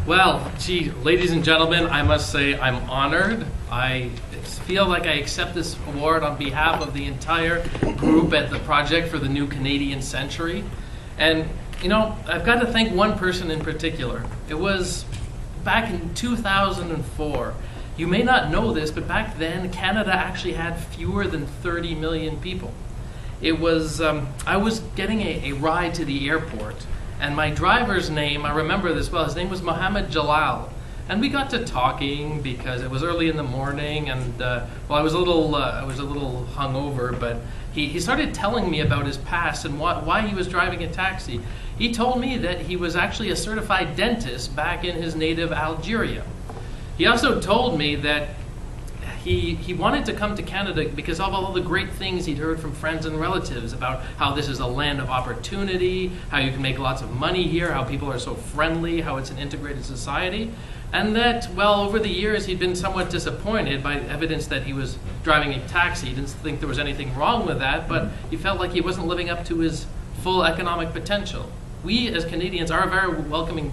Well, gee, ladies and gentlemen, I must say I'm honored. I feel like I accept this award on behalf of the entire group at the Project for the New Canadian Century. And, you know, I've got to thank one person in particular. It was back in 2004. You may not know this, but back then, Canada actually had fewer than 30 million people. It was, I was getting a ride to the airport, and my driver's name, I remember this well, his name was Mohammed Jalal. And we got to talking because it was early in the morning, and well, I was a little hungover, but he started telling me about his past and why he was driving a taxi. He told me that he was actually a certified dentist back in his native Algeria. He also told me that he wanted to come to Canada because of all the great things he'd heard from friends and relatives about how this is a land of opportunity, how you can make lots of money here, how people are so friendly, how it's an integrated society. And that, well, over the years he'd been somewhat disappointed by evidence that he was driving a taxi. He didn't think there was anything wrong with that, but he felt like he wasn't living up to his full economic potential. We as Canadians are a very welcoming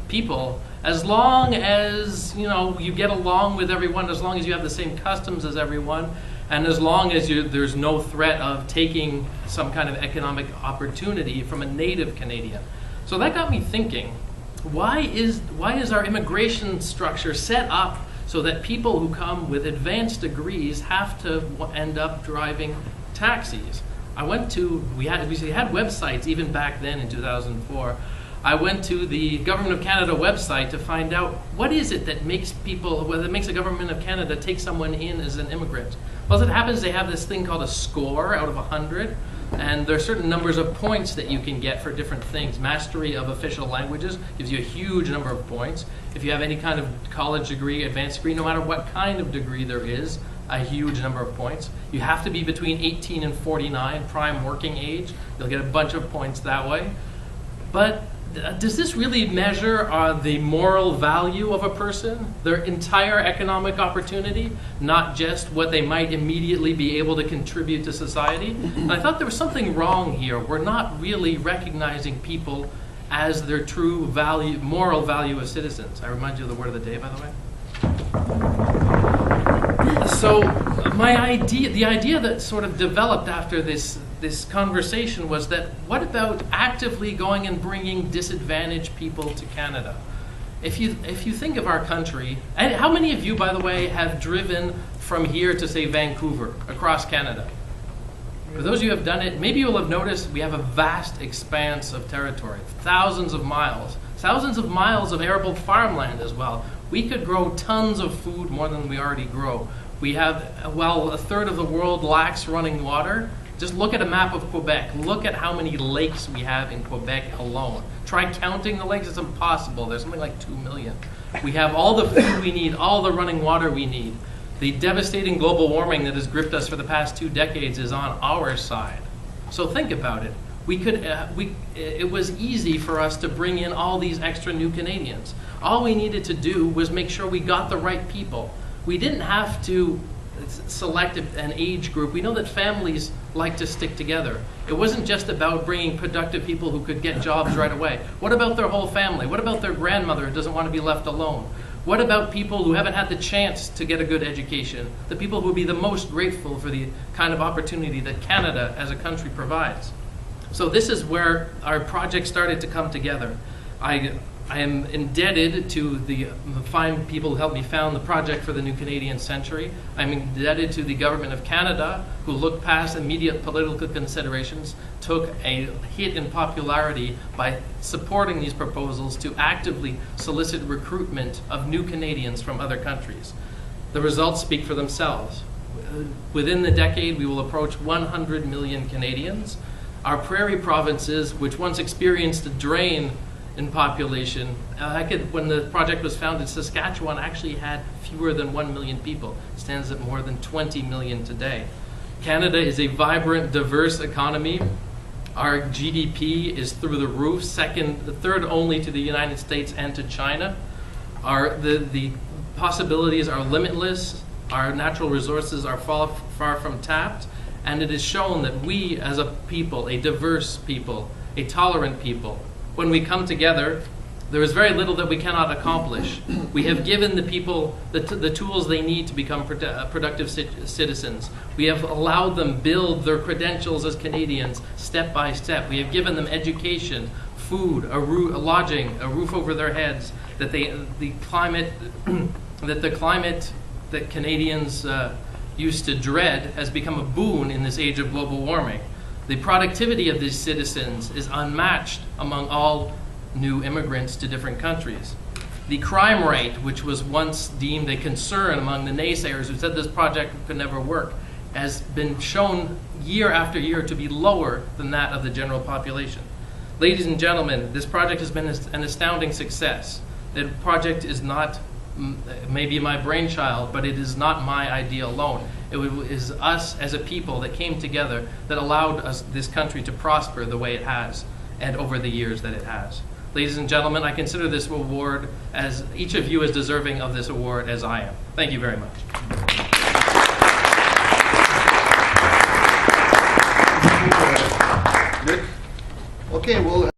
people, as long as you get along with everyone, as long as you have the same customs as everyone, and as long as there's no threat of taking some kind of economic opportunity from a native Canadian. So that got me thinking, why is our immigration structure set up so that people who come with advanced degrees have to end up driving taxis? We had websites even back then in 2004. I went to the Government of Canada website to find out what is it that makes a Government of Canada take someone in as an immigrant. Well, as it happens, they have this thing called a score out of 100, and there are certain numbers of points that you can get for different things. Mastery of official languages gives you a huge number of points. If you have any kind of college degree, advanced degree, no matter what kind of degree there is, a huge number of points. You have to be between 18 and 49, prime working age. You'll get a bunch of points that way. But does this really measure the moral value of a person, their entire economic opportunity, not just what they might immediately be able to contribute to society? And I thought there was something wrong here. We're not really recognizing people as their true value, moral value as citizens. I remind you of the word of the day, by the way. So the idea that sort of developed after this conversation was that what about actively going and bringing disadvantaged people to Canada? If you think of our country, and how many of you, by the way, have driven from here to, say, Vancouver, across Canada? For those of you who have done it, maybe you'll have noticed we have a vast expanse of territory, thousands of miles of arable farmland as well. We could grow tons of food, more than we already grow. We have, well, a third of the world lacks running water. Just look at a map of Quebec. Look at how many lakes we have in Quebec alone. Try counting the lakes, it's impossible. There's something like 2 million. We have all the food we need, all the running water we need. The devastating global warming that has gripped us for the past 2 decades is on our side. So think about it. It was easy for us to bring in all these extra new Canadians. All we needed to do was make sure we got the right people. We didn't have to select an age group. We know that families like to stick together. It wasn't just about bringing productive people who could get jobs right away. What about their whole family? What about their grandmother who doesn't want to be left alone? What about people who haven't had the chance to get a good education? The people who would be the most grateful for the kind of opportunity that Canada as a country provides. So this is where our project started to come together. I am indebted to the fine people who helped me found the Project for the New Canadian Century. I'm indebted to the Government of Canada, who looked past immediate political considerations, took a hit in popularity by supporting these proposals to actively solicit recruitment of new Canadians from other countries. The results speak for themselves. Within the decade, we will approach 100 million Canadians. Our prairie provinces, which once experienced a drain in population, when the project was founded, Saskatchewan actually had fewer than 1 million people. It stands at more than 20 million today. Canada is a vibrant, diverse economy. Our GDP is through the roof, third only to the United States and to China. The possibilities are limitless. Our natural resources are far from tapped. And it is shown that we as a people, a diverse people, a tolerant people, when we come together There is very little that we cannot accomplish. We have given the people the tools they need to become productive citizens. We have allowed them build their credentials as Canadians step by step. We have given them education, food, a lodging, a roof over their heads, that the climate that Canadians used to dread has become a boon in this age of global warming. The productivity of these citizens is unmatched among all new immigrants to different countries. The crime rate, which was once deemed a concern among the naysayers who said this project could never work, has been shown year after year to be lower than that of the general population. Ladies and gentlemen, this project has been an astounding success. The project is not maybe my brainchild, but it is not my idea alone. It is us as a people that came together that allowed this country to prosper the way it has and over the years that it has. Ladies and gentlemen, I consider this award as each of you is deserving of this award as I am. Thank you very much. Nick? Okay, well,